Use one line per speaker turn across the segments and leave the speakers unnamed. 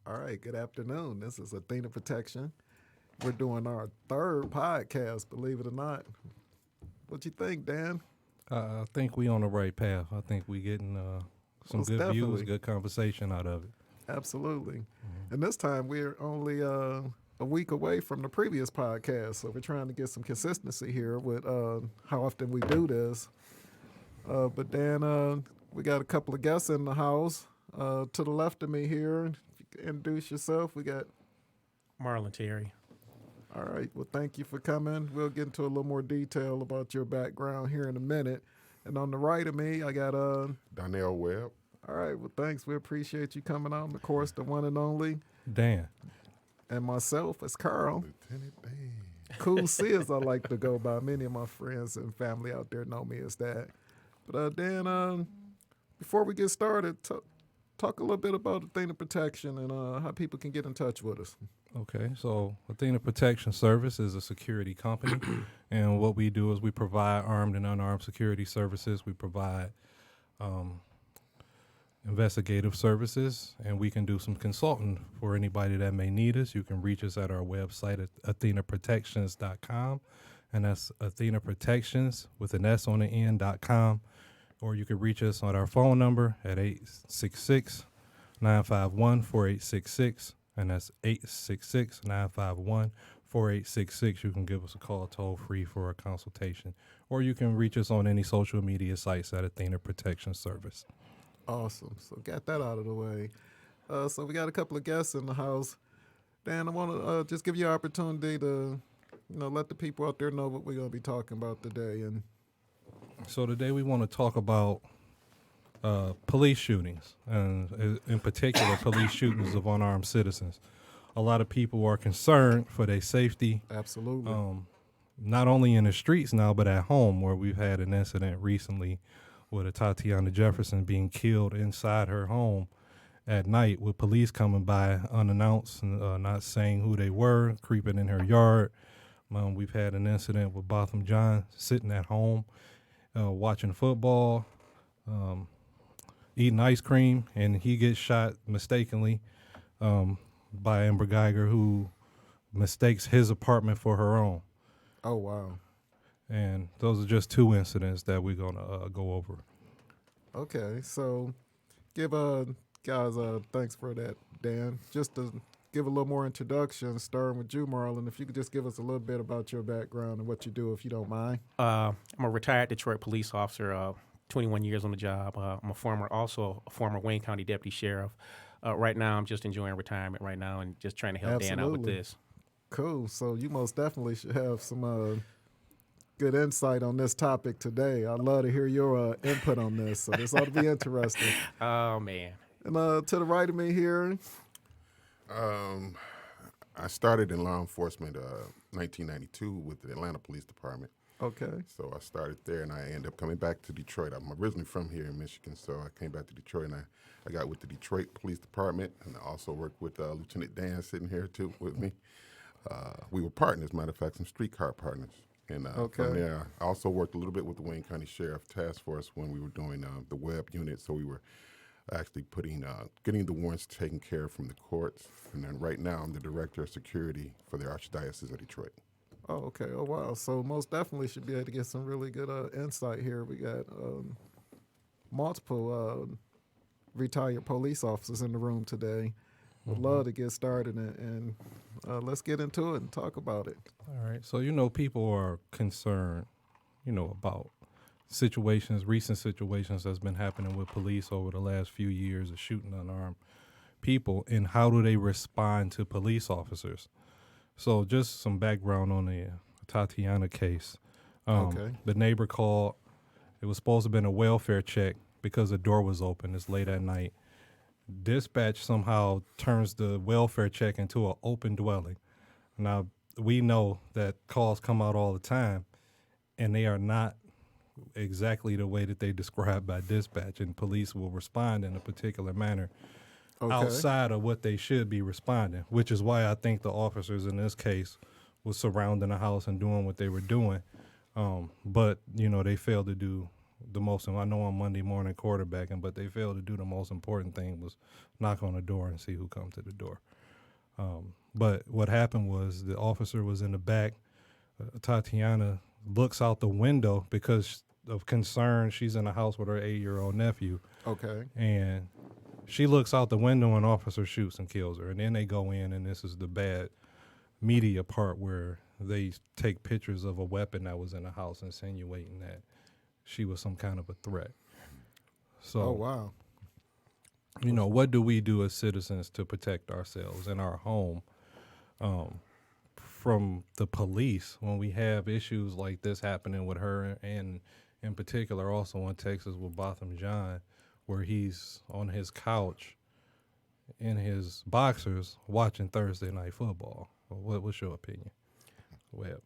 All right, good afternoon. This is Athena Protection. We're doing our third podcast, believe it or not. What you think, Dan?
I think we on the right path. I think we getting some
Most
good views,
definitely.
good conversation out of it.
Absolutely. And this time we're only a week away from the previous podcast, so we're trying to get some consistency here with how often we do this. But Dan, we got a couple of guests in the house. To the left of me here, if you could introduce yourself. We got
Marlon Terry.
All right. Well, thank you for coming. We'll get into a little more detail about your background here in a minute. And on the right of me, I got
Donnell Webb.
All right. Well, thanks. We appreciate you coming on. Of course, the one and only,
Dan,
and myself is Carl.
Lieutenant Dan.
Cool C, as I like to go by. Many of my friends and family out there know me as that. But Dan, before we get started, talk a little bit about Athena Protection and how people can get in touch with us.
okay, so Athena Protection Service is a security company, and what we do is we provide armed and unarmed security services. We provide investigative services, and we can do some consulting for anybody that may need us. You can reach us at our website at athenaprotections.com, and that's Athena Protections with an S on the end.com. Or you can reach us on our phone number at 866-951-4866, and that's 866-951-4866. You can give us a call toll free for a consultation, or you can reach us on any social media sites at Athena Protection Service.
Awesome. So got that out of the way. So we got a couple of guests in the house. Dan, I want to just give you an opportunity to, let the people out there know what we're going to be talking about today. And
So today we want to talk about police shootings, and in particular police shootings of unarmed citizens. A lot of people are concerned for their safety,
absolutely.
not only in the streets now, but at home, where we've had an incident recently with a Tatiana Jefferson being killed inside her home at night with police coming by unannounced, not saying who they were, creeping in her yard. We've had an incident with Botham John sitting at home, watching football, eating ice cream, and he gets shot mistakenly by Amber Geiger, who mistakes his apartment for her own.
Oh, wow.
And those are just two incidents that we're going to go over.
Okay. So give guys thanks for that, Dan. Just to give a little more introduction, starting with you, Marlon, if you could just give us a little bit about your background and what you do, if you don't mind.
I'm a retired Detroit police officer, 21 years on the job. I'm also a former Wayne County deputy sheriff. Right now, I'm just enjoying retirement right now and just trying to help Dan out with
Absolutely.
this.
Cool. So you most definitely should have some good insight on this topic today. I'd love to hear your input on this. So this ought to be interesting.
Oh, man.
And to the right of me here,
I started in law enforcement 1992 with the Atlanta Police Department.
okay.
So I started there, and I ended up coming back to Detroit. I'm originally from here in Michigan, so I came back to Detroit, and I got with the Detroit Police Department, and I also worked with Lieutenant Dan sitting here, too, with me. We were partners, matter of fact, some streetcar partners. And
Okay.
from there, I also worked a little bit with the Wayne County Sheriff Task Force when we were doing the web unit. So we were actually getting the warrants taken care of from the courts. And then right now, I'm the director of security for the Archdiocese of Detroit.
Oh, okay. Oh, wow. So most definitely should be able to get some really good insight here. We got multiple retired police officers in the room today. Would love to get started and let's get into it and talk about it.
All right. So, people are concerned, about recent situations that's been happening with police over the last few years of shooting unarmed people, and how do they respond to police officers? So just some background on the Tatiana case.
Okay.
The neighbor called. It was supposed to have been a welfare check because the door was open. It's late at night. Dispatch somehow turns the welfare check into an open dwelling. Now, we know that calls come out all the time, and they are not exactly the way that they described by dispatch, and police will respond in a particular manner outside of what they should be responding, which is why I think the officers in this case was surrounding the house and doing what they were doing. But, they failed to do the most. I know on Monday morning quarterbacking, but they failed to do the most important thing was knock on the door and see who come to the door. But what happened was the officer was in the back. Tatiana looks out the window because of concern. She's in a house with her 8-year-old nephew.
Okay.
And she looks out the window and an officer shoots and kills her. And then they go in, and this is the bad media part where they take pictures of a weapon that was in the house, insinuating that she was some kind of a threat. So,
Oh, wow.
you know, what do we do as citizens to protect ourselves and our home from the police when we have issues like this happening with her, and in particular also in Texas with Botham Jean, where he's on his couch in his boxers watching Thursday Night Football? What's your opinion, Webb?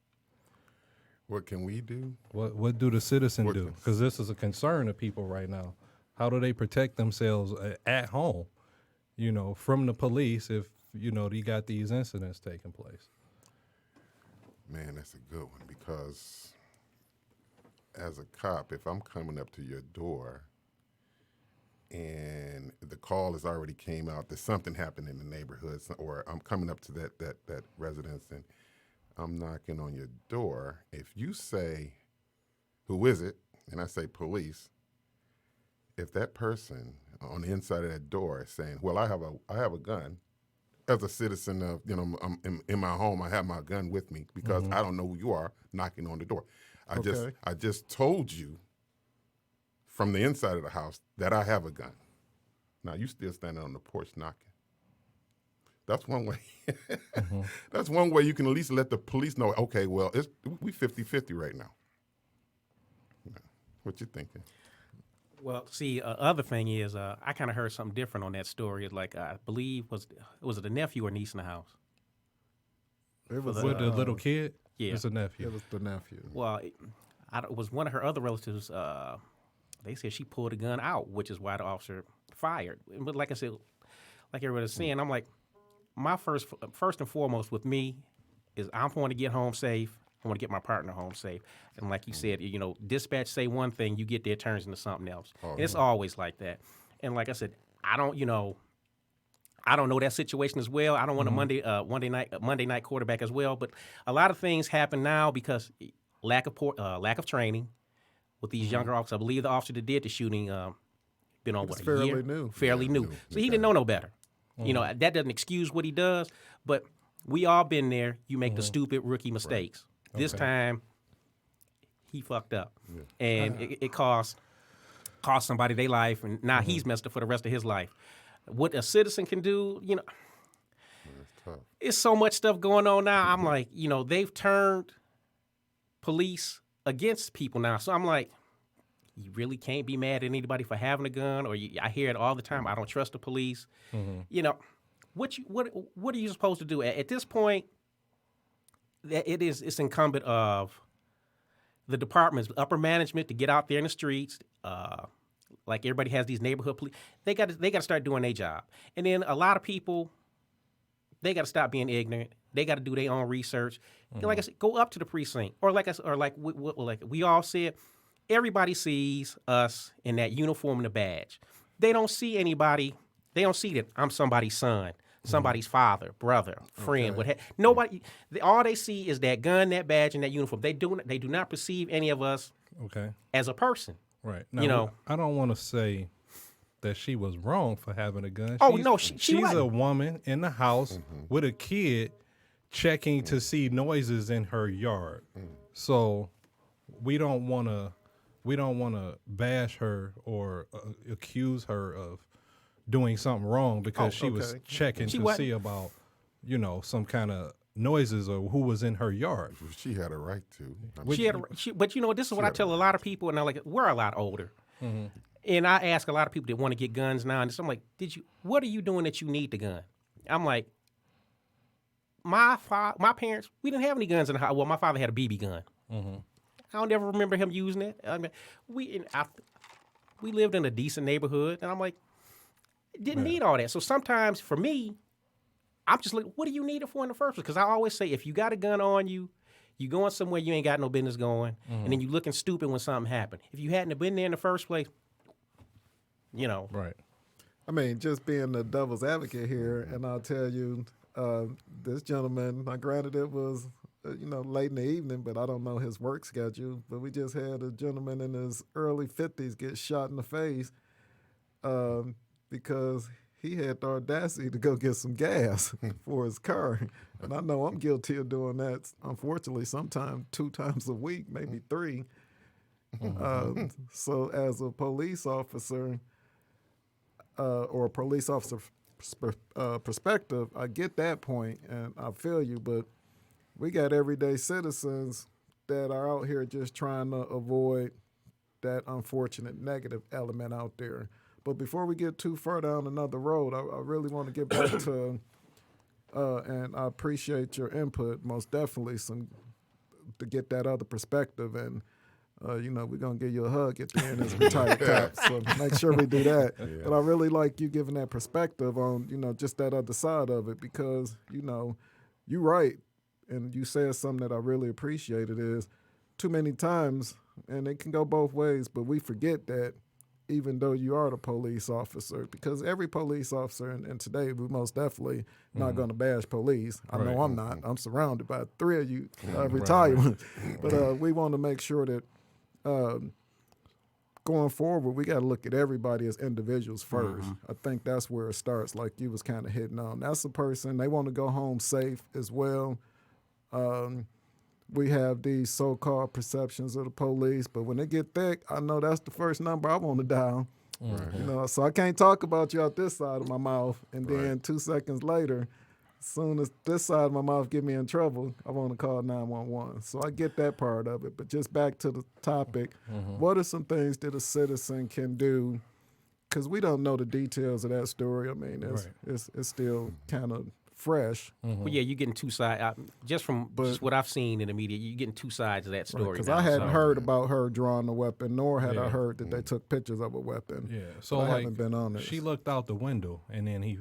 What can we do?
What do the citizen do? Because this is a concern of people right now. How do they protect themselves at home, you know, from the police if, you know, you got these incidents taking place?
Man, that's a good one, because as a cop, if I'm coming up to your door and the call has already came out that something happened in the neighborhood, or I'm coming up to that residence and I'm knocking on your door, if you say, "Who is it?" and I say police, if that person on the inside of that door is saying, "Well, I have a gun," as a citizen of, you know, I'm in my home, I have my gun with me because I don't know who you are knocking on the door. I just told you from the inside of the house that I have a gun. Now you still standing on the porch knocking. That's one way. That's one way you can at least let the police know, okay, well, we 50-50 right now. What you thinking?
Well, see, other thing is, I kind of heard something different on that story. It's like, I believe, was it a nephew or niece in the house?
It was
With the little kid?
Yeah.
It's a nephew.
It was the nephew.
Well, it was one of her other relatives. They said she pulled a gun out, which is why the officer fired. But like I said, like everybody was saying, I'm like, my first and foremost with me is I want to get home safe. I want to get my partner home safe. And like you said, you know, dispatch say one thing, you get there, it turns into something else. And it's always like that. And like I said, I don't know that situation as well. I don't want a Monday night quarterback as well. But a lot of things happen now because lack of training with these younger officers. I believe the officer that did the shooting been on what, a
fairly
year?
new.
Fairly new. So he didn't know no better. You know, that doesn't excuse what he does, but we all been there. You make the stupid rookie mistakes. Right. This time, he fucked up, and it cost somebody their life, and now he's messed up for the rest of his life. What a citizen can do, you know, it's so much stuff going on now. I'm like, you know, they've turned police against people now. So I'm like, you really can't be mad at anybody for having a gun, or I hear it all the time. I don't trust the police. You know, what are you supposed to do at this point? It's incumbent of the department's upper management to get out there in the streets. Like everybody has these neighborhood police. They got to start doing their job. And then a lot of people, they got to stop being ignorant. They got to do their own research. And like I said, go up to the precinct, or like we all said, everybody sees us in that uniform and the badge. They don't see anybody. They don't see that I'm somebody's son, somebody's father, brother, friend. Nobody. All they see is that gun, that badge, and that uniform. They do not perceive any of us as a person.
Right. Now,
you know,
I don't want to say that she was wrong for having a gun.
She's
a woman in the house with a kid checking to see noises in her yard. So we don't want to bash her or accuse her of doing something wrong because she was checking to see about, you know, some kind of noises or who was in her yard.
She had a right to.
But you know, this is what I tell a lot of people, and they're like, we're a lot older. And I ask a lot of people that want to get guns now, and I'm like, what are you doing that you need the gun? I'm like, my parents, we didn't have any guns in the house. Well, my father had a BB gun. I don't ever remember him using it. I mean, we lived in a decent neighborhood, and I'm like, didn't need all that. So sometimes for me, I'm just like, what do you need it for in the first place? Because I always say, if you got a gun on you, You going somewhere you ain't got no business going, and then you looking stupid when something happened. If you hadn't have been there in the first place,
Right.
I mean, just being the devil's advocate here, and I'll tell you, this gentleman, now granted it was, late in the evening, but I don't know his work schedule, but we just had a gentleman in his early 50s get shot in the face because he had the audacity to go get some gas for his car. And I know I'm guilty of doing that, unfortunately, sometimes 2 times a week, maybe 3. So as a police officer or a police officer perspective, I get that point and I feel you, but we got everyday citizens that are out here just trying to avoid that unfortunate negative element out there. But before we get too far down another road, I really want to get back to, and I appreciate your input, most definitely, to get that other perspective. And, we're going to give you a hug at the end as retired cops, so make sure we do that. Yeah. But I really like you giving that perspective on, just that other side of it because, you're right. And you said something that I really appreciated is too many times, and it can go both ways, but we forget that even though you are the police officer, because every police officer, and today we're most definitely not going to bash police. I know I'm not. I'm surrounded by 3 of you retired. But we want to make sure that going forward, we got to look at everybody as individuals first. I think that's where it starts, like you was kind of hitting on. That's the person, they want to go home safe as well. We have these so-called perceptions of the police, but when they get thick, I know that's the first number I want to dial. Right. So I can't talk about you out this side of my mouth, and then 2 seconds later, as soon as this side of my mouth get me in trouble, I want to call 911. So I get that part of it, but just back to the topic, what are some things that a citizen can do? Because we don't know the details of that story. I mean, it's still kind of fresh.
Well, yeah, you're getting 2 sides. Just from just what I've seen in the media, you're getting 2 sides of that story.
Because I hadn't heard about her drawing a weapon, nor had I heard that they took pictures of a weapon.
Yeah, so
I haven't been on it.
She looked out the window, and then he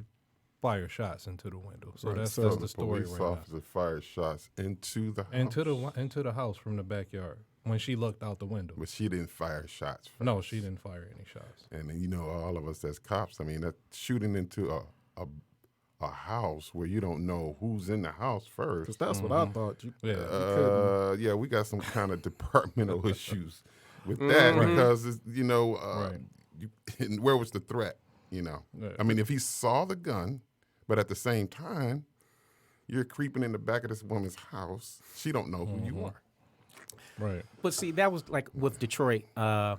fired shots into the window. So that's the story.
Police officer fired shots into the house.
Into the house from the backyard when she looked out the window.
But she didn't fire shots first.
No, she didn't fire any shots.
And all of us as cops, I mean, that shooting into a house where you don't know who's in the house first.
Because that's what I thought.
We got some kind of departmental issues with that because where was the threat? I mean, if he saw the gun, but at the same time, you're creeping in the back of this woman's house. She don't know who you are.
Right.
But see, that was like with Detroit. There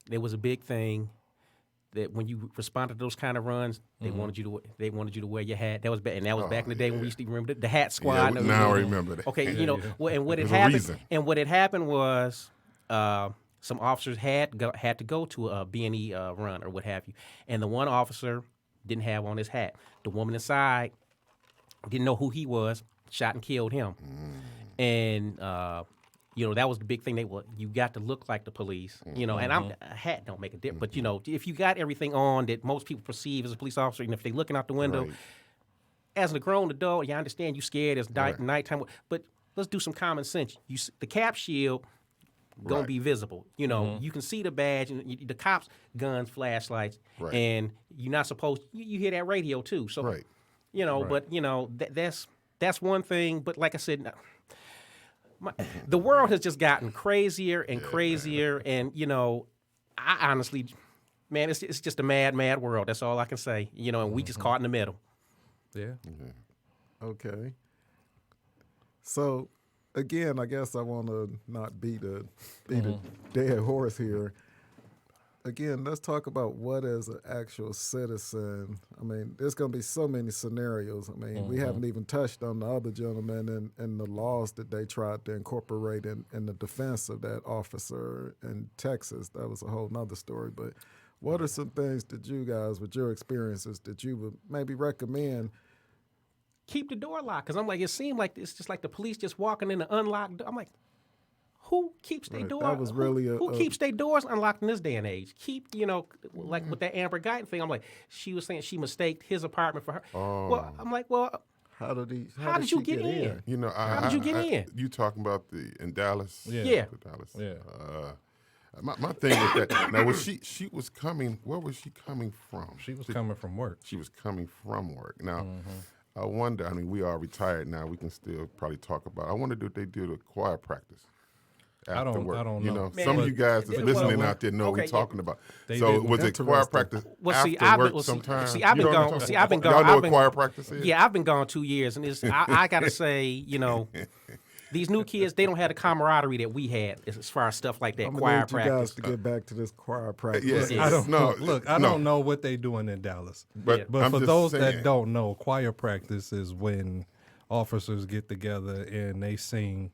was a big thing that when you responded to those kind of runs, they wanted you to wear your hat. That was back in the day when we used to remember the hat squad.
Yeah, now I remember that.
Okay, well, and what had happened was some officers had to go to a B&E run or what have you, and the one officer didn't have on his hat. The woman inside didn't know who he was, shot and killed him, and. That was the big thing. You got to look like the police, and a hat don't make a difference. But, if you got everything on that most people perceive as a police officer, and if they're looking out the window, as a grown adult, you understand you scared, it's nighttime. But let's do some common sense. The cap shield going to be visible. You can see the badge, and the cops' guns, flashlights, and you're not supposed you hear that radio too. So, but, that's one thing. But like I said, the world has just gotten crazier and crazier, and I honestly, man, it's just a mad world. That's all I can say. And we just caught in the middle.
Yeah.
Okay. So, again, I guess I want to not beat a dead horse here. Again, let's talk about what is an actual citizen. I mean, there's going to be so many scenarios. I mean, we haven't even touched on the other gentleman and the laws that they tried to incorporate in the defense of that officer in Texas. That was a whole nother story. But what are some things that you guys, with your experiences, that you would maybe recommend?
Keep the door locked. Because I'm like, it seemed like it's just like the police just walking in the unlocked door. I'm like, who keeps their door?
That was really
who keeps their doors unlocked in this day and age? Like with that Amber Guyton thing, I'm like, she was saying she mistaked his apartment for her. Well, I'm like, well,
How did
How did
she
you get in?
You know,
How did you get in?
You talking about in Dallas?
Yeah.
Dallas.
Yeah.
My thing with that. Now, was she was coming? Where was she coming from?
She was coming from work.
She was coming from work. Now,
Mm-hmm.
I wonder. I mean, we are retired now. We can still probably talk about. I wonder if they do the choir practice. After work.
I don't
You
know.
know, some of you guys that's listening out there know what we're talking about.
They
So
didn't-
was it choir
Interesting.
practice
Well, see,
after
I've
work
been,
sometimes?
see, I've
You
been
know what I'm
gone.
talking
See, I've been
about?
gone.
Y'all know
I've
what
been,
choir practice is?
Yeah, I've been gone 2 years, and I gotta say, you know, these new kids, they don't have the camaraderie that we had as far as stuff like that,
I'm gonna
choir
need you guys
practice.
to get back to this choir practice.
Yeah.
I don't
No,
look. I
no.
don't know what they doing in Dallas,
But
but
I'm
for
just
those
saying.
that don't know, choir practice is when officers get together and they sing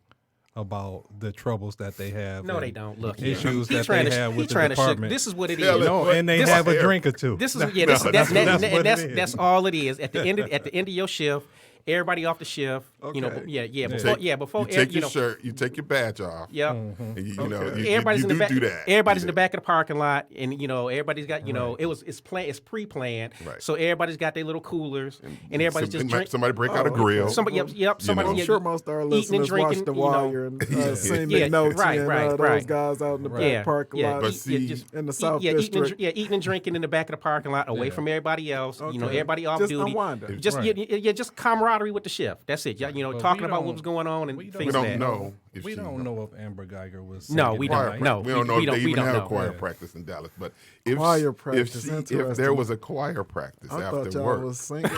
about the troubles that they have.
No,
and
they don't. Look,
issues
he
that
trying
they
to,
have
he
with the
trying to shoot.
department.
This is what it
Tell
is.
it.
No, and they
This
have
is-
a drink or two.
This is
that's what it is.
that's all it is. At the end of your shift, everybody off the shift. You know,
Okay.
before
you take
you
your
know,
shirt, you take your badge off.
Yep.
And you know,
Okay.
you
Everybody's in the back.
do that.
Everybody's in
Yeah.
the back of the parking lot, and you know everybody's got it's pre-planned.
Right.
So everybody's got their little coolers, and everybody's just drinking.
Somebody break out a grill.
Somebody, yep. Somebody,
know.
I'm
yeah,
sure most of our
eating and
listeners watch
drinking,
The
you know.
Wire and seen
Yeah,
McNulty
right,
and
right,
those
right.
guys out in the back
Yeah,
parking
yeah,
lot
But
eat-
see-
just
in the
eat-
South
yeah,
District.
eating and drinking in the back of the parking lot, away from everybody else. You know,
Okay.
everybody off
Just
duty.
unwinding.
Just
Right.
just camaraderie with the shift. That's it. You know,
But
talking
we
about
don't-
what was going on and
we
things
We don't
like that.
know if
We
she
don't know if Amber Geiger was.
No,
singing
we
that
don't.
night.
No,
We don't know
we
if they
don't
even have
know.
choir
Yeah.
practice in Dallas. But if
Choir
if
practice,
there
interesting.
was a choir practice
I
after
thought y'all
work,
was singing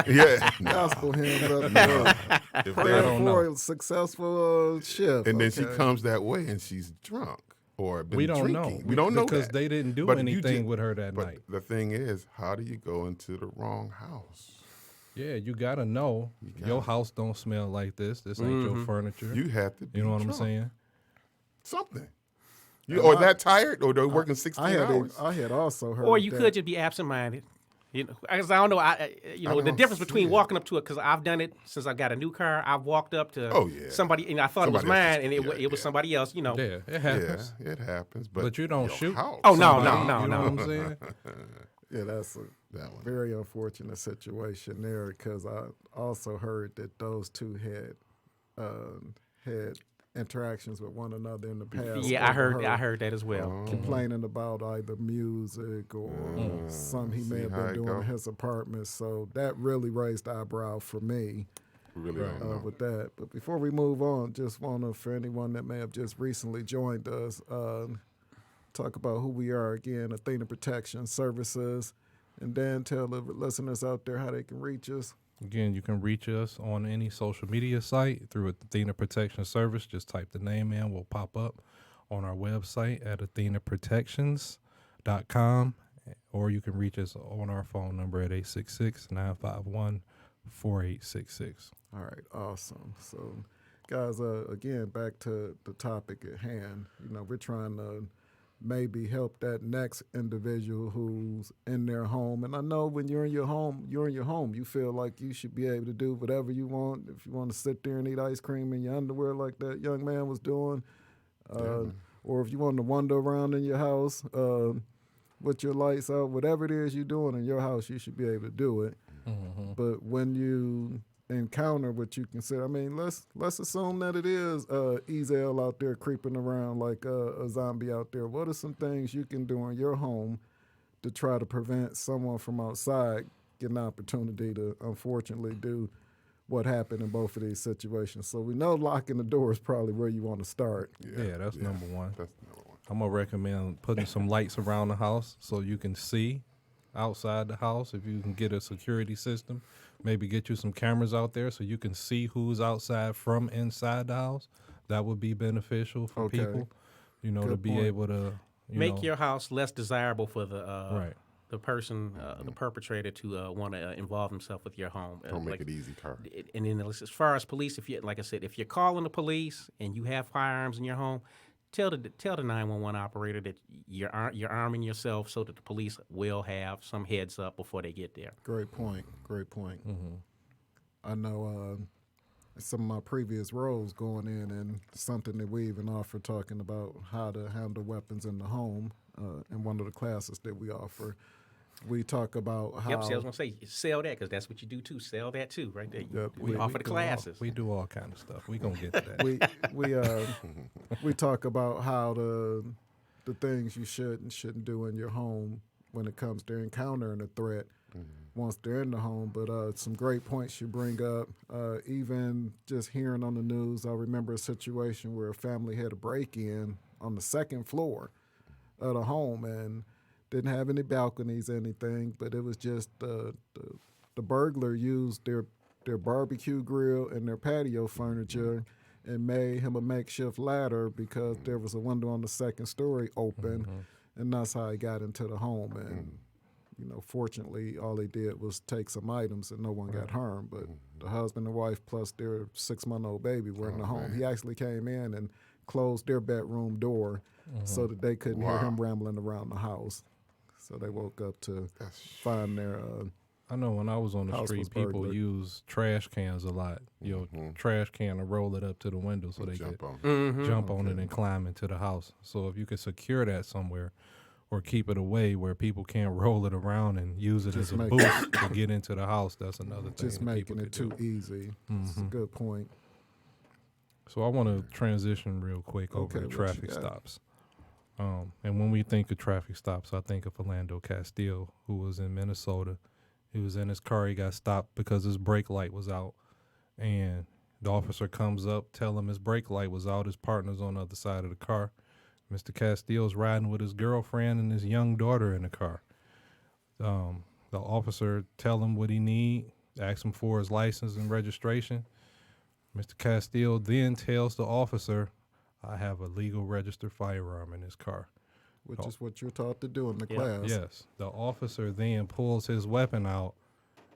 yeah,
gospel hymns up there.
if
Praying
there-
don't
for
know.
a successful shift.
and then she
Okay.
comes that way and she's drunk or been
We don't
drinking.
know.
We don't know
because
that.
they didn't do
But you
anything
did-
with her that
But
night.
the thing is, how do you go into the wrong house?
Yeah, you gotta know your house don't smell like this. This ain't your furniture.
You have to be
You know what
drunk.
I'm saying?
Something. You or that tired or they're working 16 hours.
I had also heard
Or you
that.
could just be absent-minded. You know, because I don't know. You know,
mean,
the
I'm
difference between
serious.
walking up to it, because I've done it since I got a new car. I've walked up to
Oh, yeah.
somebody, and I thought it was
Somebody else's-
mine, and it was
yeah.
somebody else. You know.
Yeah, it happens.
Yeah, it happens. But,
But you don't
your
shoot.
house-
Oh, no,
Somebody,
no,
you know
no.
what I'm saying?
Yeah, that's a
That one.
very unfortunate situation there because I also heard that those two had interactions with one another in the past.
Yeah, I
over
heard.
her
I heard that as well.
complaining about either music or some he may
See
have
how
been
it
doing
go?
in his apartment. So that really raised the eyebrow for me
We really don't know.
with that. But before we move on, just want to, for anyone that may have just recently joined us, talk about who we are again, Athena Protection Services. And then tell the listeners out there how they can reach us.
Again, you can reach us on any social media site through Athena Protection Service. Just type the name in. We'll pop up on our website at athenaprotections.com. Or you can reach us on our phone number at 866-951-4866.
All right, awesome. So, guys, again, back to the topic at hand. You know, we're trying to maybe help that next individual who's in their home. And I know when you're in your home, you feel like you should be able to do whatever you want. If you want to sit there and eat ice cream in your underwear like that young man was doing, or if you want to wander around in your house with your lights out, whatever it is you're doing in your house, you should be able to do it. But when you encounter what you consider, I mean, let's assume that it is Ezel out there creeping around like a zombie out there. What are some things you can do in your home to try to prevent someone from outside getting an opportunity to unfortunately do what happened in both of these situations? So we know locking the door is probably where you want to start.
Yeah, that's number one.
That's number one.
I'm going to recommend putting some lights around the house so you can see outside the house. If you can get a security system, maybe get you some cameras out there so you can see who's outside from inside the house. That would be beneficial for
Okay.
people, you know, to
Good
be
point.
able to
Make your house less desirable for the
Right.
the person, the perpetrator, to want to involve himself with your home.
Don't make
Like,
it easy target.
And then as far as police, if you, like I said, if you're calling the police and you have firearms in your home, tell the 911 operator that you're arming yourself so that the police will have some heads up before they get there.
Great point. I know some of my previous roles going in and something that we even offer talking about how to handle weapons in the home in one of the classes that we offer. We talk about how.
Yep, see, I was gonna say sell that because that's what you do too. Sell that too, right there.
Yep,
We offer the
do all-
classes.
We do all kind of stuff. We gonna get to that.
we talk about how the things you should and shouldn't do in your home when it comes to encountering a threat once they're in the home. But some great points you bring up. Even just hearing on the news, I remember a situation where a family had a break-in on the second floor of the home and didn't have any balconies, anything, but it was just the burglar used their barbecue grill and their patio furniture and made him a makeshift ladder because there was a window on the second story open, and that's how he got into the home. And fortunately, all they did was take some items and no one got harmed. But the husband and wife plus their 6-month-old baby were in the home. He actually came in and closed their bedroom door so that they couldn't hear him rambling around the house. So they woke up to find their
I know when I was on the
house
street,
was
people
burglared.
use trash cans a lot. Trash can and roll it up to the window so they
Jump
could
on.
jump on it and climb into the house. So if you could secure that somewhere or keep it away where people can't roll it around and use it as a
make
boost to get into the house, that's another thing.
just
that
making
people
it
could
too easy. It's a good point.
So I want to transition real quick over
Okay,
to
what you
traffic
got?
stops. And when we think of traffic stops, I think of Philando Castile, who was in Minnesota. He was in his car. He got stopped because his brake light was out. And the officer comes up, tell him his brake light was out. His partner's on the other side of the car. Mr. Castile's riding with his girlfriend and his young daughter in the car. The officer tell him what he need, ask him for his license and registration. Mr. Castile then tells the officer, I have a legal registered firearm in his car.
Which is what you're taught to do in the class.
Yes. The officer then pulls his weapon out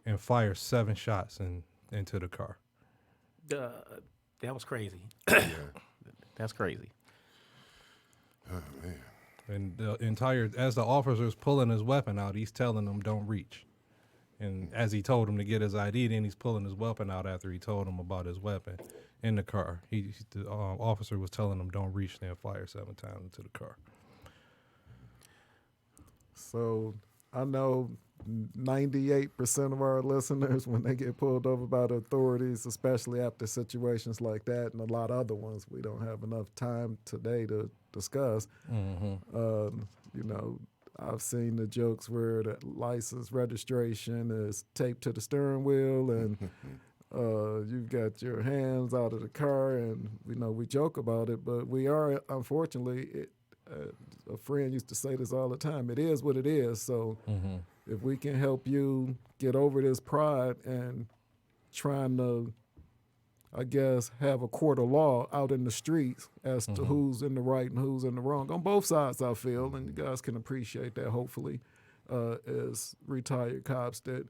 and fires 7 shots into the car.
That was crazy.
Yeah.
That's crazy.
Oh man.
And as the officer's pulling his weapon out, he's telling him, don't reach. And as he told him to get his ID, then he's pulling his weapon out after he told him about his weapon in the car. The officer was telling him, don't reach, then fire 7 times into the car.
So I know 98% of our listeners, when they get pulled over by the authorities, especially after situations like that and a lot of other ones we don't have enough time today to discuss, I've seen the jokes where the license registration is taped to the steering wheel and you've got your hands out of the car, and we joke about it, but we are, unfortunately, a friend used to say this all the time, it is what it is. So if we can help you get over this pride and trying to, I guess, have a court of law out in the streets as to who's in the right and who's in the wrong on both sides, I feel, and you guys can appreciate that, hopefully, as retired cops, that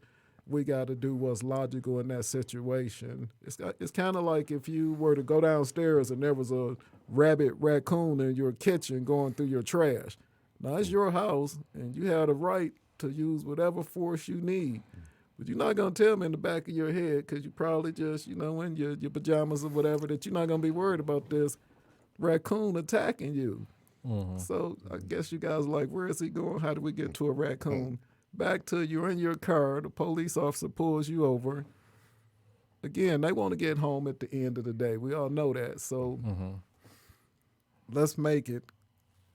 we got to do what's logical in that situation. It's kind of like if you were to go downstairs and there was a rabid raccoon in your kitchen going through your trash. Now, it's your house, and you have the right to use whatever force you need. But you're not going to tell me in the back of your head, because you probably just, in your pajamas or whatever, that you're not going to be worried about this raccoon attacking you. So I guess you guys are like, where is he going? How do we get to a raccoon? Back to you're in your car, the police officer pulls you over. Again, they want to get home at the end of the day. We all know that. So let's make it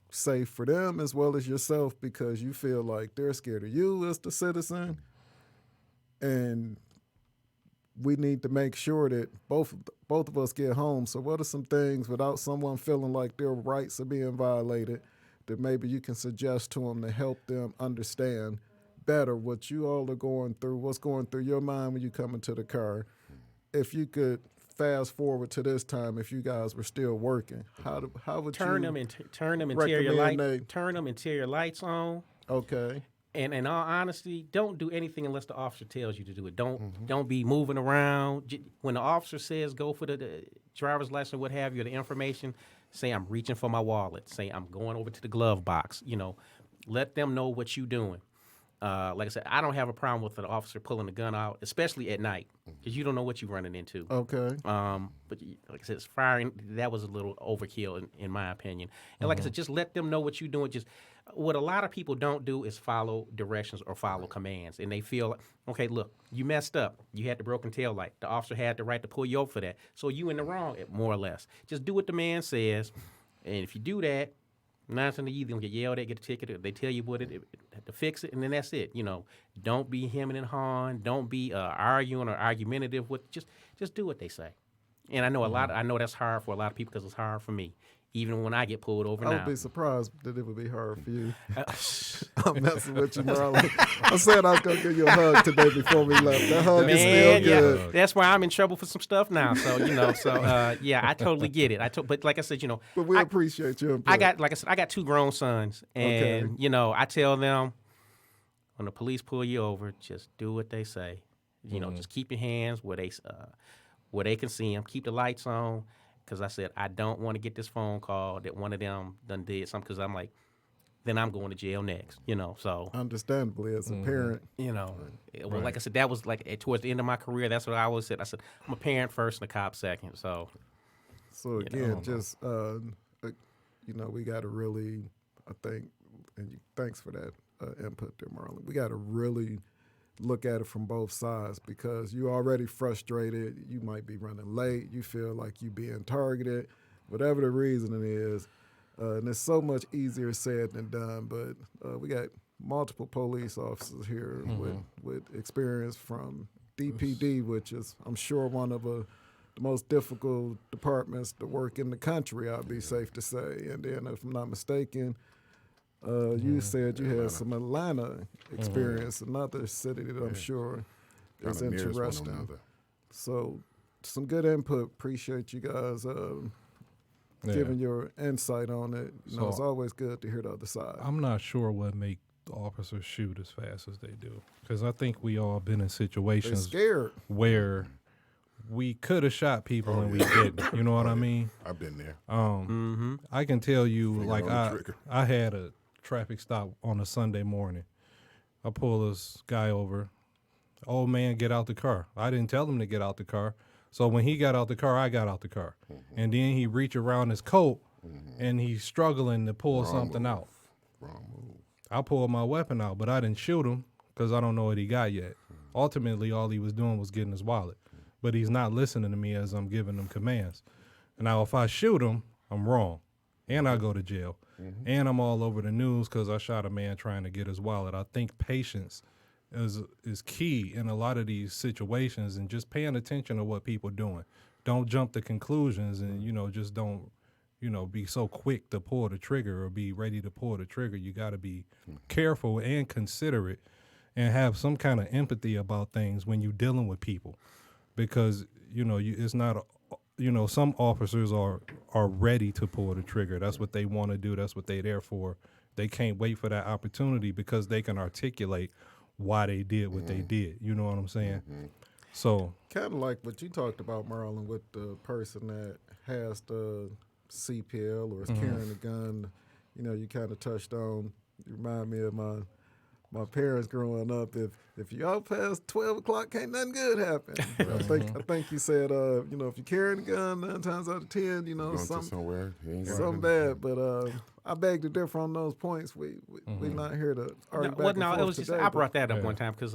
safe for them as well as yourself, because you feel like they're scared of you as the citizen. And we need to make sure that both of us get home. So what are some things, without someone feeling like their rights are being violated, that maybe you can suggest to them to help them understand better what you all are going through, what's going through your mind when you come into the car? If you could fast forward to this time, if you guys were still working, how would
Turn
you
them interior
recommend
turn them interior lights on.
Okay.
And in all honesty, don't do anything unless the officer tells you to do it. Don't be moving around. When the officer says go for the driver's license or what have you, or the information, say I'm reaching for my wallet. Say I'm going over to the glove box. Let them know what you're doing. like I said, I don't have a problem with an officer pulling the gun out, especially at night, because you don't know what you're running into.
Okay.
But like I said, firing, that was a little overkill in my opinion. And like I said, just let them know what you're doing. Just what a lot of people don't do is follow directions or follow commands. And they feel, okay, look, you messed up. You had the broken tail light. The officer had the right to pull you over for that. So you in the wrong, more or less. Just do what the man says. And if you do that, 9 times out of 10, you either gonna get yelled at, get a ticket, or they tell you what to fix it, and then that's it. Don't be hemming and hawing. Don't be arguing or argumentative with. Just do what they say. And I know I know that's hard for a lot of people because it's hard for me, even when I get pulled over
I
now.
would be surprised that it would be hard for you. I'm messing with you, Marlon. I said I was going to give you a hug today before we left. That hug is still good.
Yeah, that's why I'm in trouble for some stuff now. So yeah, I totally get it. But like I said,
But we appreciate your input.
I got 2 grown sons, and I tell them when the police pull you over, just do what they say. Just keep your hands where they can see them. Keep the lights on, because I said I don't want to get this phone call that one of them done did something. Because I'm like, then I'm going to jail next. So
understandably as a parent.
Well, like I said, that was like towards the end of my career. That's what I always said. I said I'm a parent first and a cop second. So
again, we got to really, I think, and thanks for that input there, Marlon. We got to really look at it from both sides, because you're already frustrated. You might be running late. You feel like you're being targeted, whatever the reason it is. And it's so much easier said than done. But we got multiple police officers here with experience from DPD, which is, I'm sure, one of the most difficult departments to work in the country, I'd be safe to say. And then, if I'm not mistaken, you said you had some Atlanta experience, another city that I'm sure is interesting. So some good input. Appreciate you guys giving your insight on it. It's always good to hear the other side.
I'm not sure what make the officers shoot as fast as they do, because I think we all been in situations where we could have shot people and we didn't. You know what I mean?
I've been there.
I can tell you, I had a traffic stop on a Sunday morning. I pull this guy over. Old man, get out the car. I didn't tell him to get out the car. So when he got out the car, I got out the car. And then he reached around his coat and he's struggling to pull something out.
Wrong move.
I pulled my weapon out, but I didn't shoot him because I don't know what he got yet. Ultimately, all he was doing was getting his wallet. But he's not listening to me as I'm giving him commands. Now, if I shoot him, I'm wrong. And I go to jail. And I'm all over the news because I shot a man trying to get his wallet. I think patience is key in a lot of these situations, and just paying attention to what people are doing. Don't jump to conclusions, and, just don't, be so quick to pull the trigger or be ready to pull the trigger. You got to be careful and considerate and have some kind of empathy about things when you're dealing with people, because, it's not some officers are ready to pull the trigger. That's what they want to do. That's what they're there for. They can't wait for that opportunity because they can articulate why they did what they did. You know what I'm saying? So
kind of like what you talked about, Marlon, with the person that has the CPL or is carrying a gun. You kind of touched on. You remind me of my parents growing up. If you out past 12 o'clock, can't nothing good happen. I think you said, if you're carrying a gun 9 times out of 10, something bad. But I beg to differ on those points. We're not here to argue back and forth
it was
today,
just I brought that up one time because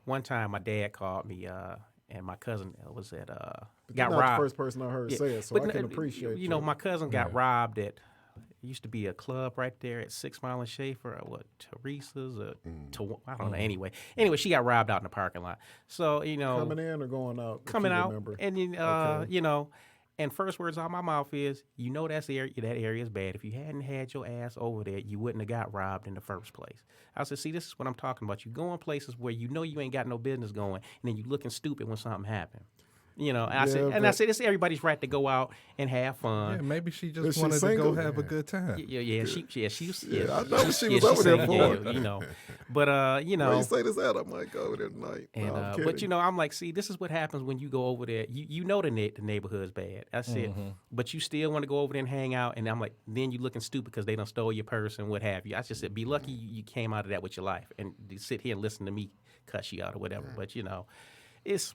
one time my dad called me and my cousin was got
you're not
robbed.
The first person I heard say it, so I can appreciate you.
My cousin got robbed at. It used to be a club right there at 6 Mile and Schaefer, or Teresa's, I don't know. Anyway, she got robbed out in the parking lot. So
coming in or going out?
Coming out, and and first words out my mouth is, that area is bad. If you hadn't had your ass over there, you wouldn't have got robbed in the first place. I said, see, this is what I'm talking about. You go in places where you ain't got no business going, and then you looking stupid when something happened. You know, I said, it's everybody's right to go out and have fun.
Yeah, maybe she
Is
just
she
wanted to
single?
go have a good time.
Yeah, she was.
I know what she was over there for.
You know, but you
Why
know,
you say this out? I might go over there tonight.
and
No, I'm
but
kidding.
you know, I'm like, see, this is what happens when you go over there. You know the neighborhood's bad. That's it. But you still want to go over there and hang out, and I'm like, then you looking stupid because they done stole your purse and what have you. I just said, be lucky you came out of that with your life, and you sit here and listen to me cuss you out or whatever. But you know, it's.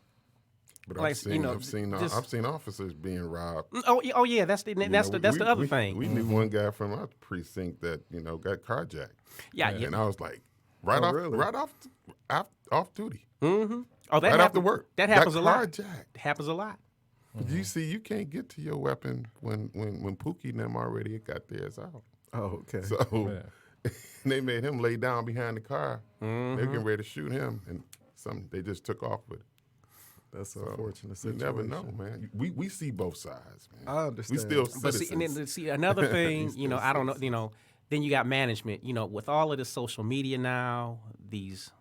But
Like,
I've seen,
you know,
I've seen officers being robbed.
Oh yeah, that's the other thing.
We knew one guy from our precinct that got carjacked.
Yeah.
And I was like,
really?
right off duty,
Mm-hmm. Oh, that
right
happens,
after work.
That happens a lot.
Carjacked.
It happens a lot.
But you see, you can't get to your weapon when Pookie and them already got theirs out.
Oh, okay.
So they made him lay down behind the car. They were getting ready to shoot him, and they just took off with it.
That's an unfortunate
You
situation.
never know, man. We see both sides, man.
I understand.
We still
But
citizens.
see, and then, see another thing,
He's still
I don't know, then you got management. With all of this social media now, these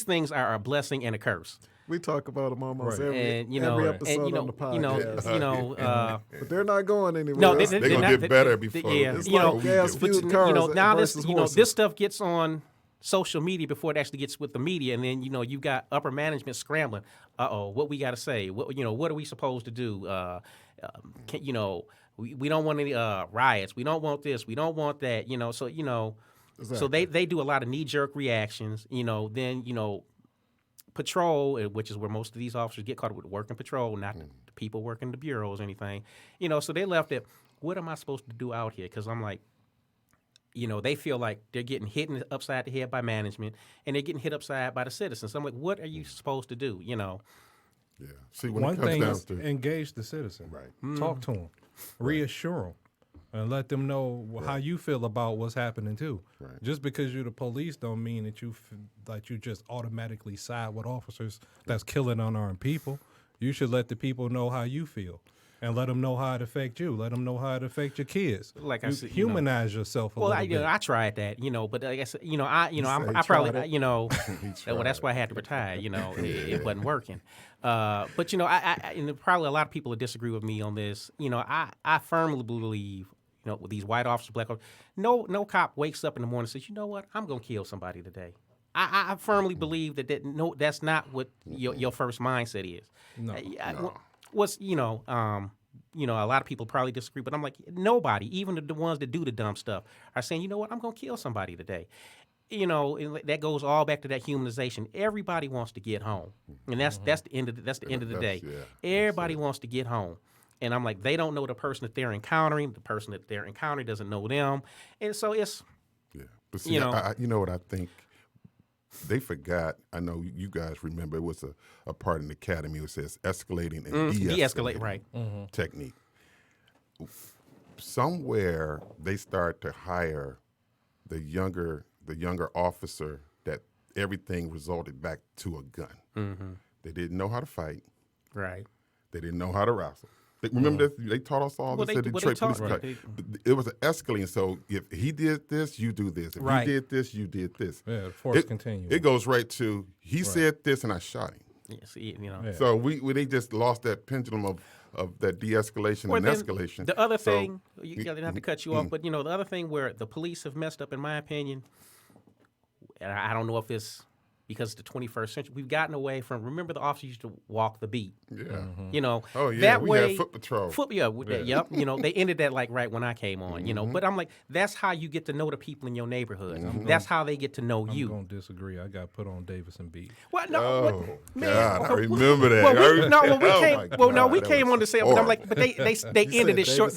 things are a blessing and a curse.
We talk about them almost
Right.
every
And
episode on the podcast. But they're not going anywhere.
No,
They're gonna get better before.
Yeah,
It's
you know,
like gas
but
fueled cars
now
versus horses.
this stuff gets on social media before it actually gets with the media, and then you got upper management scrambling. What we got to say? What are we supposed to do? We don't want any riots. We don't want this. We don't want that. So so they do a lot of knee jerk reactions. Then patrol, which is where most of these officers get caught with working patrol, not the people working the bureaus or anything. So they left it. What am I supposed to do out here? Because I'm like, they feel like they're getting hit upside the head by management, and they're getting hit upside by the citizens. So I'm like, what are you supposed to do?
Yeah. See, when
One
it comes
thing
down
is
to
engage the citizen.
Right.
Talk to them, reassure them, and let them know how you feel about what's happening too.
Right.
Just because you're the police don't mean that you just automatically side with officers that's killing unarmed people. You should let the people know how you feel. And let them know how it affect you. Let them know how it affect your kids.
Like I
you
said,
humanize yourself a
Well,
little bit.
I tried that, but I guess, I
tried
probably,
it.
well, that's why I had to retire. It wasn't working. But and probably a lot of people will disagree with me on this. I firmly believe, with these white officers, black officers, no cop wakes up in the morning and says, you know what, I'm gonna kill somebody today. I firmly believe that's not what your first mindset is.
No.
What's a lot of people probably disagree, but I'm like, nobody, even the ones that do the dumb stuff, are saying, you know what, I'm gonna kill somebody today. And that goes all back to that humanization. Everybody wants to get home, and that's the end of the day. Everybody wants to get home, and I'm like, they don't know the person that they're encountering. The person that they're encountering doesn't know them, and so it's
But see, I you know what I think. They forgot. I know you guys remember it was a part in the academy that says escalating and de-escalating
right.
technique. Somewhere they start to hire the younger officer that everything resulted back to a gun. They didn't know how to fight.
Right.
They didn't know how to wrestle. Remember that they taught us all this at Detroit Police Academy. It was an escalating. So if he did this, you do this. If he did this, you did this.
Yeah, the force continues.
It goes right to he said this and I shot him.
Yeah, see,
So they just lost that pendulum of that de-escalation and
then
escalation.
The other thing, I didn't have to cut you off, but the other thing where the police have messed up, in my opinion, and I don't know if it's because it's the 21st century, we've gotten away from. Remember, the officers used to walk the beat.
Yeah.
Oh
yeah,
that
we
way,
had foot patrol.
Yep. They ended that like right when I came on. But I'm like, that's how you get to know the people in your neighborhood. That's how they get to know
I'm
you.
going to disagree. I got put on Davidson beat.
What? No,
Oh,
man.
God, I remember that.
We came on to say, but I'm like, but they ended it short.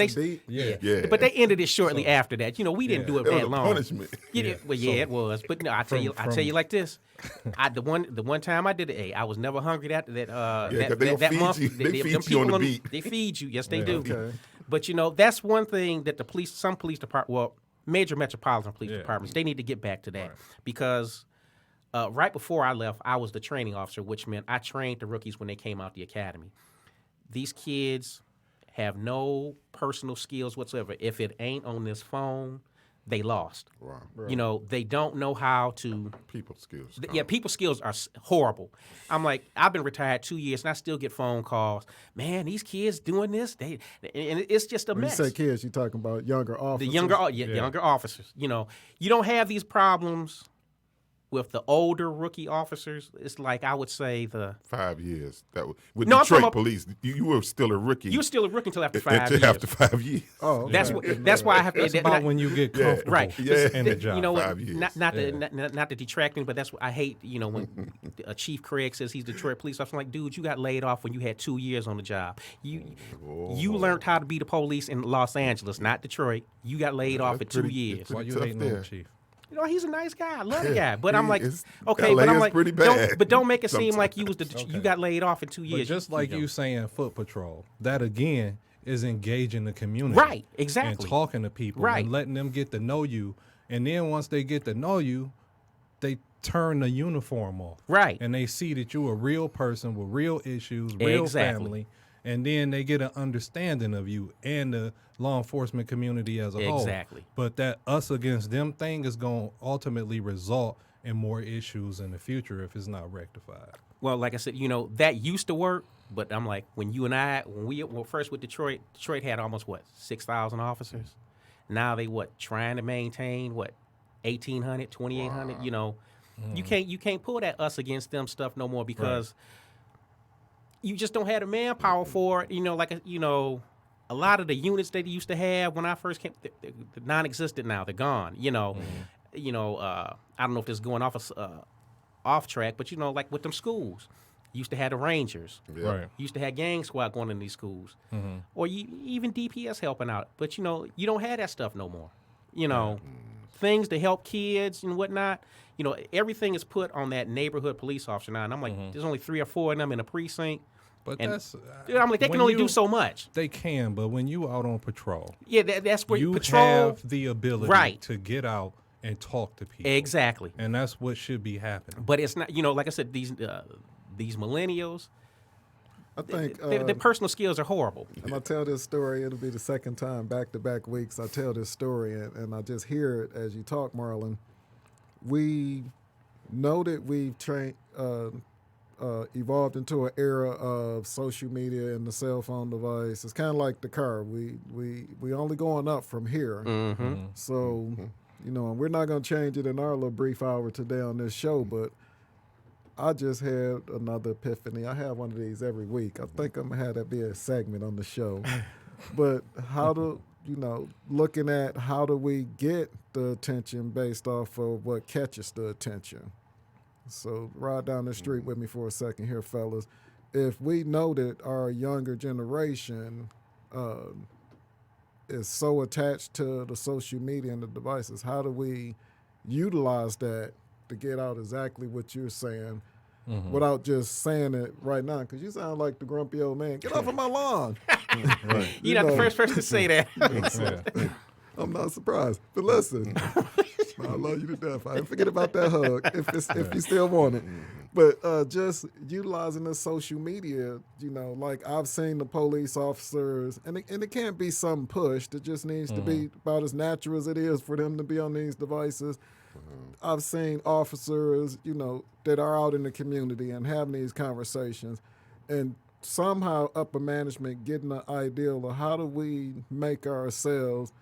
Yeah.
But they ended it shortly after that. We didn't do it
It was
that
a
long.
punishment.
It was. But no, I tell you like this. The one time I did it, I was never hungry that
'cause they
that
feed
month.
you. They feed you on the beat.
They feed you. Yes, they do.
Okay.
But that's one thing that some police department, major metropolitan police departments, they need to get back to that because right before I left, I was the training officer, which meant I trained the rookies when they came out the academy. These kids have no personal skills whatsoever. If it ain't on this phone, they lost.
Wow.
You know, they don't know how to.
People skills.
Yeah, people skills are horrible. I'm like, I've been retired 2 years and I still get phone calls. Man, these kids doing this, and it's just a
When you
mess.
say kids, you're talking about younger officers.
The younger officers. You know, you don't have these problems with the older rookie officers. It's like I would say
5 years. With
No, I'm talking
Detroit
about-
police, you were still a rookie.
you were still a rookie until after 5
until
years.
after 5 years.
Oh, okay.
That's why I have to.
That's about when you get comfortable
Right.
Yeah.
in the job.
You know what?
5 years.
Not to detract me, but that's what I hate. You know, when Chief Craig says he's Detroit police officer, I'm like, dude, you got laid off when you had 2 years on the job. You learned how to be the police in Los Angeles, not Detroit. You got laid off at 2 years.
Why you
tough
hating on
there.
the chief?
You know, he's a nice guy. I love the guy. But I'm like,
It's-
okay,
LA
but I'm
is
like,
pretty bad
don't make it seem
sometimes.
like you was you got laid off in 2
But
years.
just like you saying foot patrol, that again is engaging the community.
Right, exactly.
And talking to people
Right.
and letting them get to know you. And then once they get to know you, they turn the uniform off.
Right.
And they see that you're a real person with real issues, real
Exactly.
family. And then they get an understanding of you and the law enforcement community as a whole.
Exactly.
But that us against them thing is going to ultimately result in more issues in the future if it's not rectified.
Well, like I said, you know, that used to work, but I'm like, when we were first with Detroit had almost, 6,000 officers? Now they, trying to maintain, 1,800, 2,800, you know. You can't pull that us against them stuff no more because you just don't have the manpower for it. You know, a lot of the units that they used to have when I first came, they're non-existent now. They're gone, you know. I don't know if this is going off track, but, you know, like with them schools. Used to have the Rangers.
Yeah.
Right.
Used to have gang squad going in these schools. Or even DPS helping out. But, you know, you don't have that stuff no more. You know, things to help kids and whatnot. You know, everything is put on that neighborhood police officer now. And I'm like, there's only 3 or 4 of them in a precinct.
But
And-
that's
Dude, I'm like, they
when
can only
you-
do so much.
They can, but when you out on patrol,
Yeah, that's where
you
patrol.
have the ability
Right.
to get out and talk to people.
Exactly.
And that's what should be happening.
But it's not, you know, like I said, these millennials,
I think
their personal skills are horrible.
and I tell this story, it'll be the second time back-to-back weeks I tell this story, and I just hear it as you talk, Marlon. We know that we've evolved into an era of social media and the cell phone device. It's kind of like the car. We only going up from here. So, you know, and we're not going to change it in our little brief hour today on this show, but I just had another epiphany. I have one of these every week. I think I'm going to have that be a segment on the show. But looking at how do we get the attention based off of what catches the attention. So ride down the street with me for a second here, fellas. If we know that our younger generation is so attached to the social media and the devices, how do we utilize that to get out exactly what you're saying without just saying it right now? Because you sound like the grumpy old man. Get off of my lawn.
You're not the
know.
first person to say that.
Yeah.
I'm not surprised. But listen, I love you to death. I didn't forget about that hug if you still want it. But just utilizing the social media, you know, like I've seen the police officers, and it can't be something pushed. It just needs to be about as natural as it is for them to be on these devices. I've seen officers, you know, that are out in the community and having these conversations, and somehow upper management getting the ideal of how do we make ourselves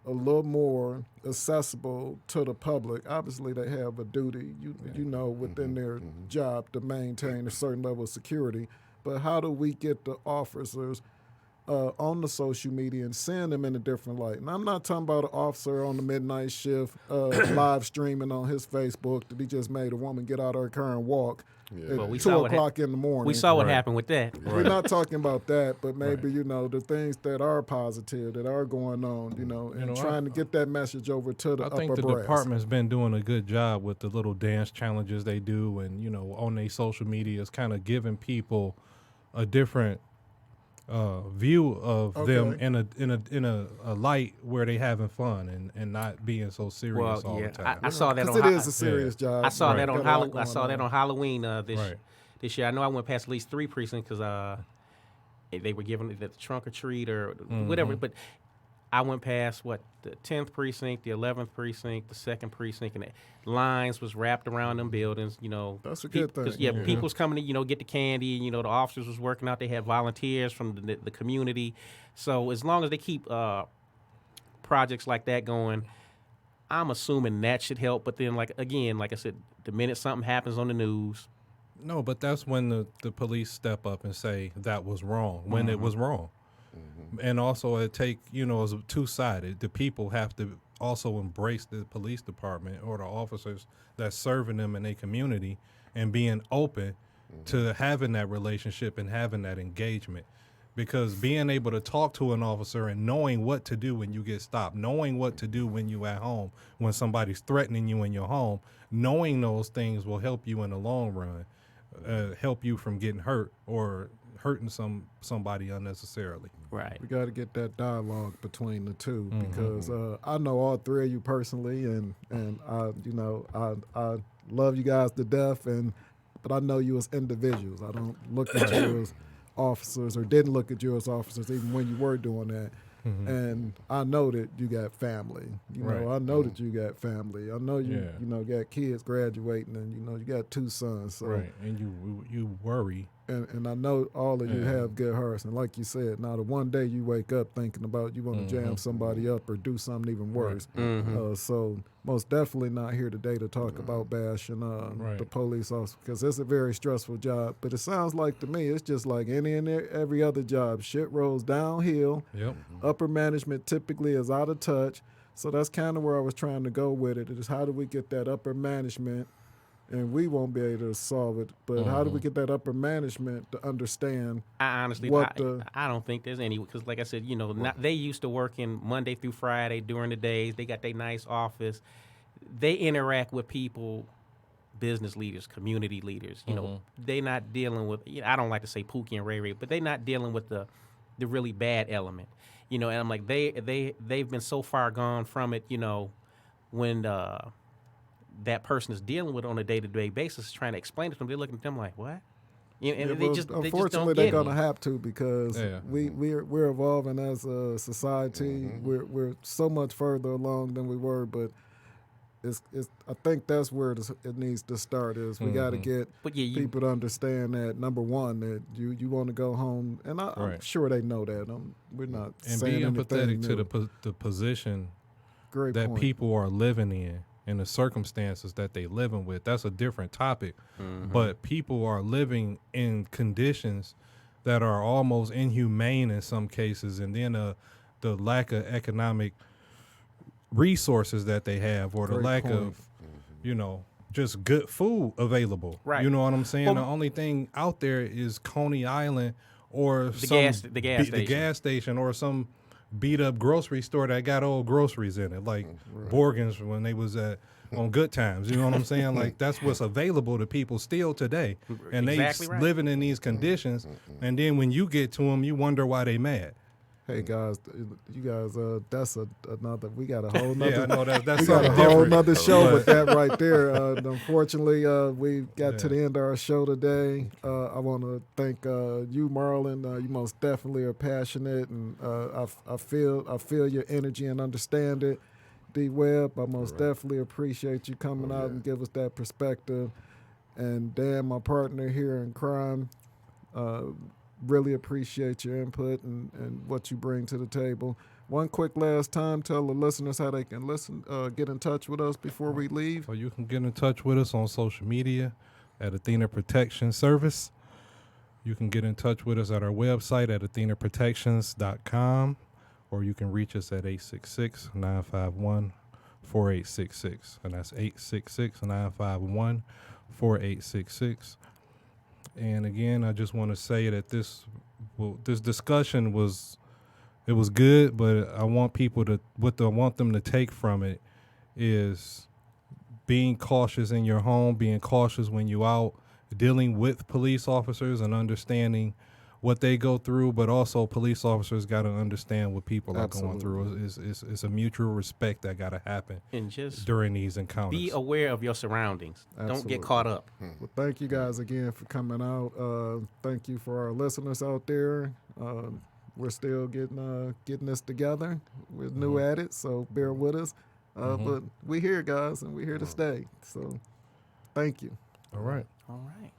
a little more accessible to the public. Obviously, they have a duty, you know, within their job to maintain a certain level of security. But how do we get the officers on the social media and seeing them in a different light? And I'm not talking about an officer on the midnight shift live streaming on his Facebook that he just made a woman get out of her car and walk at
Well, we
2
saw what
o'clock in the morning.
We saw what happened with that.
We're not talking about that, but maybe, you know, the things that are positive, that are going on, you know, and trying to get that message over to the
I
upper
think the
brass.
department's been doing a good job with the little dance challenges they do, and you know, on their social media, is kind of giving people a different view of them in a light where they having fun and not being so serious all the time.
I saw that
Because
on
it is a serious job.
I saw
Right.
that on
Got a lot
Halloween. I
going
saw that on Halloween
Right.
this year. I know I went past at least 3 precincts because they were giving it the trunk or treat or whatever. But I went past the 10th precinct, the 11th precinct, the 2nd precinct, and the lines was wrapped around them buildings.
That's a good thing.
Because people's coming to get the candy. The officers was working out. They had volunteers from the community. So as long as they keep projects like that going, I'm assuming that should help. But then, like I said, the minute something happens on the news,
No, but that's when the police step up and say that was wrong, when it was wrong. And also it take, it's two-sided. The people have to also embrace the police department or the officers that's serving them in their community and being open to having that relationship and having that engagement. Because being able to talk to an officer and knowing what to do when you get stopped, knowing what to do when you at home, when somebody's threatening you in your home, knowing those things will help you in the long run, help you from getting hurt or hurting somebody unnecessarily.
right?
We got to get that dialogue between the two because I know all three of you personally, and I love you guys to death, but I know you as individuals. I don't look at you as officers, or didn't look at you as officers, even when you were doing that. And I know that you got family. I know that you got family. I know you got kids graduating, and you got 2 sons. So.
Right, and you worry.
And I know all of you have good hearts. And like you said, now the one day you wake up thinking about you want to jam somebody up or do something even worse. So most definitely not here today to talk about bashing the police officer, because it's a very stressful job. But it sounds like to me it's just like any and every other job. Shit rolls downhill.
Yep.
Upper management typically is out of touch. So that's kind of where I was trying to go with it. Is how do we get that upper management? And we won't be able to solve it, but how do we get that upper management to understand?
I honestly, I don't think there's any, because like I said, they used to work in Monday through Friday during the days. They got their nice office. They interact with people, business leaders, community leaders. They not dealing with. I don't like to say Pookie and Ray Ray, but they not dealing with the really bad element. And I'm like they've been so far gone from it. When that person is dealing with on a day-to-day basis, trying to explain it to them, they're looking at them like, what?
Unfortunately, they're going to have to, because we're evolving as a society. We're so much further along than we were, but I think that's where it needs to start. Is we got to get people to understand that, number one, that you want to go home, and I'm sure they know that. We're not
and
saying
be empathetic
anything
to the position
Great
that
point.
people are living in. And the circumstances that they living with, that's a different topic. But people are living in conditions that are almost inhumane in some cases, and then the lack of economic resources that they have, or the
Great
lack
point.
of, just good food available.
Right.
You know what I'm saying?
Well,
the only thing out there is Coney Island or
the gas station,
or some beat up grocery store that got old groceries in it, like Borgans when they was on Good Times. You know what I'm saying? Like, that's what's available to people still today, and
Exactly right.
living in these conditions. And then when you get to them, you wonder why they mad.
Hey guys, you guys, that's another. We got a whole nother.
Yeah, I know that's
we got a
something
whole
different.
nother show with that right there. Unfortunately, we got to the end of our show today. I want to thank you, Marlon. You most definitely are passionate, and I feel your energy and understand it. D Webb, I most definitely appreciate you coming out and give us that perspective. And Dan, my partner here in crime, really appreciate your input and what you bring to the table. One quick last time, tell the listeners how they can get in touch with us before we leave.
So you can get in touch with us on social media at Athena Protection Service. You can get in touch with us at our website at athenaprotections.com, or you can reach us at 866-951-4866, and that's 866-951-4866. And again, I just want to say that this discussion was good, but I want people I want them to take from it is being cautious in your home, being cautious when you're out dealing with police officers, and understanding what they go through, but also police officers got to understand what people are going through. It's a mutual respect that got to happen,
and just
during these encounters.
be aware of your surroundings.
Absolutely.
Don't get caught up.
Well, thank you guys again for coming out. Thank you for our listeners out there. We're still getting this together. We're new at it, so bear with us. But we here, guys, and we're here to stay. So thank you.
All right.
All right.